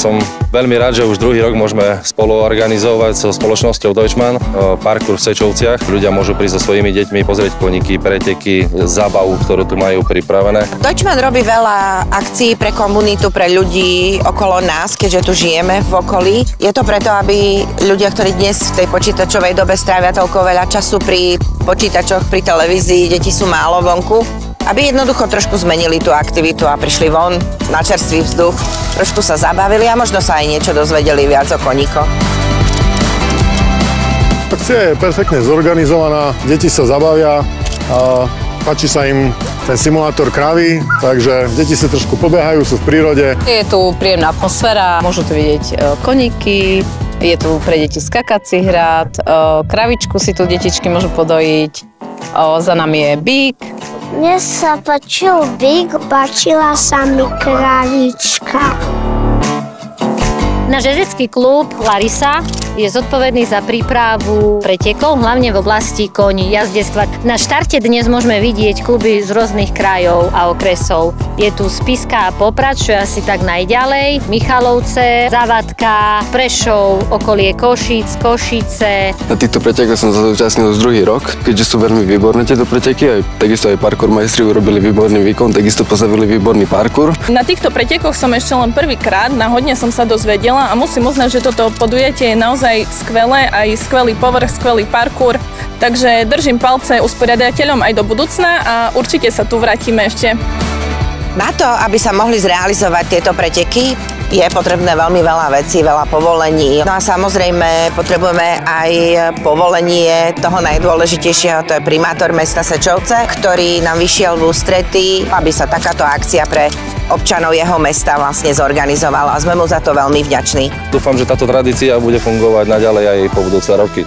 som veľmi rád, že už druhý rok môžeme spolu organizovať so spoločnosťou Deutschmann parkour v Sečovciach. Ľudia môžu prísť so svojimi deťmi, pozrieť koníky, preteky, zábavu, ktorú tu majú pripravené. Deutschmann robí veľa akcií pre komunitu, pre ľudí okolo nás, keďže tu žijeme v okolí. Je to preto, aby ľudia, ktorí dnes v tej počítačovej dobe strávia toľko veľa času pri počítačoch, pri televízii, deti sú málo vonku, aby jednoducho trošku zmenili tú aktivitu a prišli von na čerstvý vzduch, trošku sa zabavili a možno sa aj niečo dozvedeli viac o koníkoch. Akcia je perfektne zorganizovaná, deti sa zabavia a páči sa im ten simulátor kravy, takže deti sa trošku pobehajú, sú v prírode. Je tu príjemná atmosféra, môžu tu vidieť koníky, je tu pre deti skakací hrad, kravičku si tu detičky môžu podojiť, za nami je bík. Mne sa páčil bík, páčila sa mi kravička. Náš jezdecký klub Larisa je zodpovedný za prípravu pretekov, hlavne v oblasti koní, jazdectva. Na štarte dnes môžeme vidieť kluby z rôznych krajov a okresov. Je tu Spišská a Poprad, čo je asi tak najďalej, Michalovce, Závatka, Prešov, okolie Košíc, Košice. Na týchto pretekoch som sa zúčastnil už druhý rok, keďže sú veľmi výborné tieto preteky, takisto aj parkour majstri urobili výborný výkon, takisto postavili výborný parkour. Na týchto pretekoch som ešte len prvýkrát, náhodne som sa dozvedela a musím uznať, že toto podujatie je naozaj skvelé, aj skvelý povrch, skvelý parkour, takže držím palce usporiadateľom aj do budúcna a určite sa tu vrátime ešte. Na to, aby sa mohli zrealizovať tieto preteky, je potrebné veľmi veľa vecí, veľa povolení. No a samozrejme potrebujeme aj povolenie toho najdôležitejšieho, to je primátor mesta Sečovce, ktorý nám vyšiel v ústrety, aby sa takáto akcia pre občanov jeho mesta vlastne zorganizovala a sme mu za to veľmi vďační. Dúfam, že táto tradícia bude fungovať naďalej aj po budúce roky.